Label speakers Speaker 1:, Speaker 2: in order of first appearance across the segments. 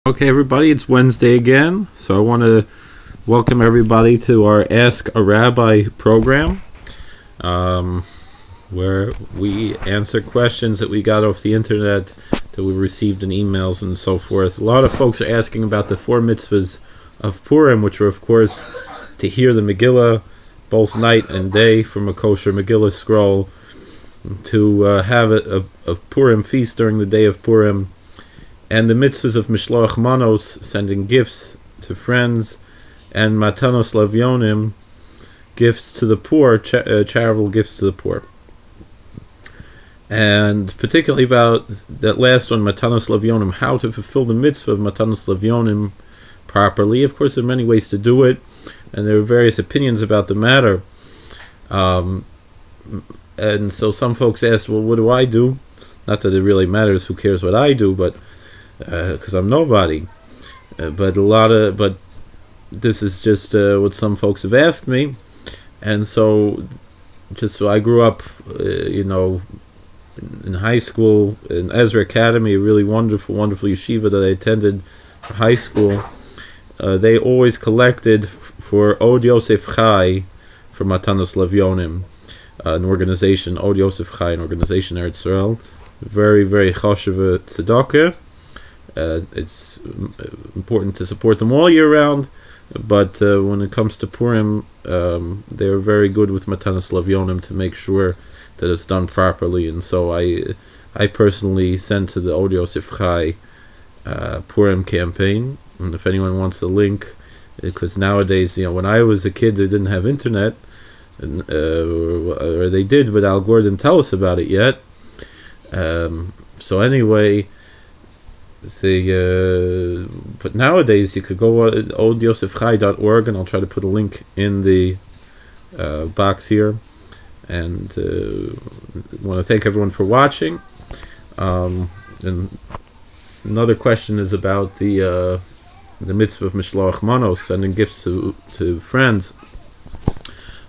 Speaker 1: Okay, everybody, it's Wednesday again, so I want to welcome everybody to our Ask a Rabbi program, where we answer questions that we got off the internet, that we received in emails and so forth. A lot of folks are asking about the 4 mitzvahs of Purim, which are, of course, to hear the Megillah both night and day from a kosher Megillah scroll, to have a Purim feast during the day of Purim, and the mitzvahs of Mishloach Manos, sending gifts to friends, and Matanos Lavyonim, gifts to the poor, charitable gifts to the poor. And particularly about that last one, Matanos Lavyonim, how to fulfill the mitzvah of Matanos Lavyonim properly. Of course, there are many ways to do it, and there are various opinions about the matter. And so some folks ask, well, what do I do? Not that it really matters, who cares what I do, but because I'm nobody. But this is just what some folks have asked me, and so I grew up, in high school in Ezra Academy, a really wonderful yeshiva that I attended for high school. They always collected for Od Yosef Chai for Matanos Lavyonim, an organization, Od Yosef Chai, an organization in Eretz Yisrael, very, very chashuva tzedakah. It's important to support them all year round, but when it comes to Purim, they're very good with Matanos Lavyonim to make sure that it's done properly. And so I personally sent to the Od Yosef Chai Purim campaign, and if anyone wants the link, because nowadays, when I was a kid, they didn't have internet, or they did, but Al Gore didn't tell us about it yet. So anyway, but nowadays you could go to odyosefchai.org, and I'll try to put a link in the box here. And I want to thank everyone for watching. And another question is about the mitzvah of Mishloach Manos, sending gifts to friends.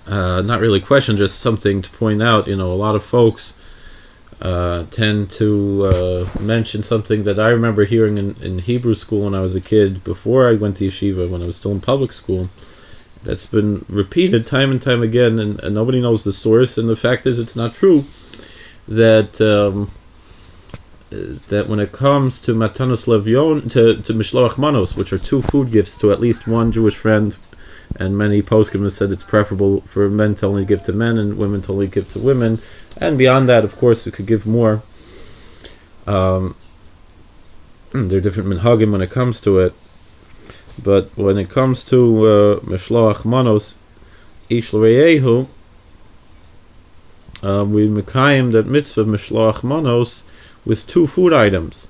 Speaker 1: Not really a question, just something to point out. A lot of folks tend to mention something that I remember hearing in Hebrew school when I was a kid, before I went to yeshiva, when I was still in public school, that's been repeated time and time again, and nobody knows the source, and the fact is it's not true, that when it comes to Matanos Lavyon, to Mishloach Manos, which are 2 food gifts to at least one Jewish friend, and many poskim have said it's preferable for men to only give to men and women to only give to women. And beyond that, of course, we could give more. There are different minhagim when it comes to it. But when it comes to Mishloach Manos, Ish L'Reyehu, we mekayim that mitzvah Mishloach Manos with 2 food items.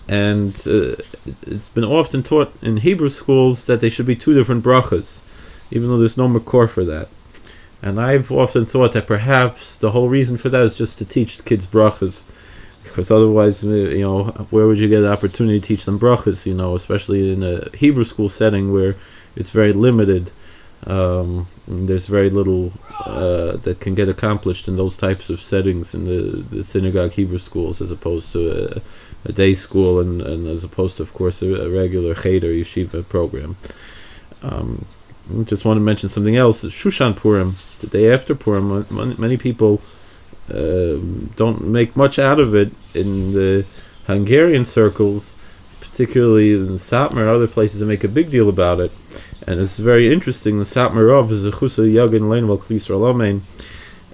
Speaker 1: And it's been often taught in Hebrew schools that they should be 2 different brachas, even though there's no makor for that. And I've often thought that perhaps the whole reason for that is just to teach kids brachas, because otherwise, where would you get an opportunity to teach them brachas, especially in a Hebrew school setting where it's very limited. There's very little that can get accomplished in those types of settings in the synagogue Hebrew schools, as opposed to a day school, and as opposed to, of course, a regular cheder yeshiva program. I just want to mention something else. Shushan Purim, the day after Purim, many people don't make much out of it in the Hungarian circles, particularly in Satmar and other places that make a big deal about it. And it's very interesting. The Satmar Rav is a Chusa Yagin Lein Val Kli Yisrael Amen,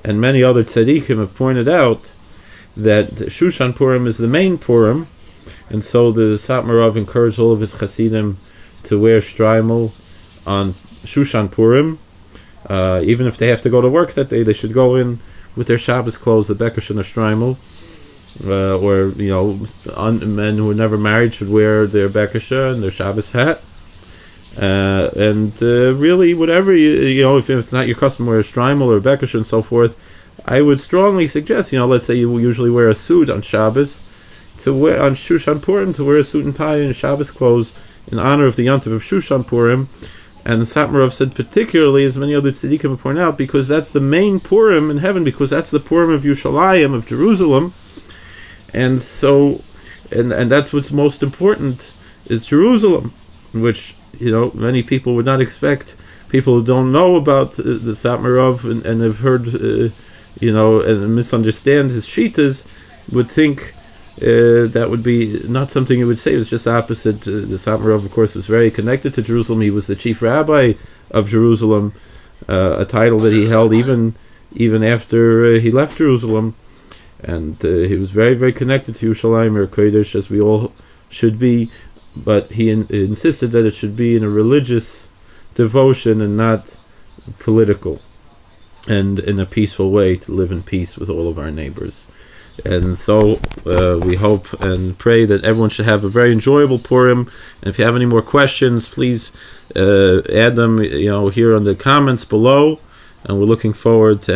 Speaker 1: and many other tzaddikim have pointed out that Shushan Purim is the main Purim, and so the Satmar Rav encouraged all of his Hasidim to wear shtreimel on Shushan Purim. Even if they have to go to work that day, they should go in with their Shabbos clothes, the bekesh and the shtreimel. Men who are never married should wear their bekesha and their Shabbos hat. Really, whatever if it's not your custom, wear a shtreimel or a bekesha and so forth, I would strongly suggest, let's say you usually wear a suit on Shabbos, to wear on Shushan Purim, to wear a suit and tie and Shabbos clothes in honor of the Yontiv of Shushan Purim. And the Satmar Rav said particularly, as many other tzaddikim have pointed out, because that's the main Purim in heaven, because that's the Purim of Yerushalayim, of Jerusalem, and so, and that's what's most important is Jerusalem, which many people would not expect. People who don't know about the Satmarov and have heard, and misunderstand his shitas would think that would be not something he would say. It was just opposite. The Satmarov, of course, was very connected to Jerusalem. He was the chief rabbi of Jerusalem, a title that he held even after he left Jerusalem, and he was very, very connected to Yerushalayim or Kodesh, as we all should be. But he insisted that it should be in a religious devotion and not political, and in a peaceful way, to live in peace with all of our neighbors. And so we hope and pray that everyone should have a very enjoyable Purim. And if you have any more questions, please add them here on the comments below, and we're looking forward to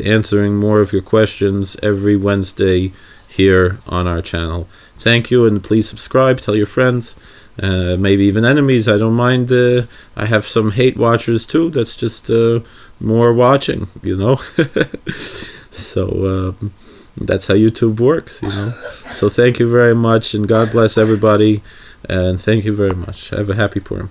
Speaker 1: answering more of your questions every Wednesday here on our channel. Thank you, and please subscribe, tell your friends, maybe even enemies. I don't mind. I have some hate watchers too. That's just more watching, So that's how YouTube works, So thank you very much, and God bless everybody, and thank you very much. Have a happy Purim.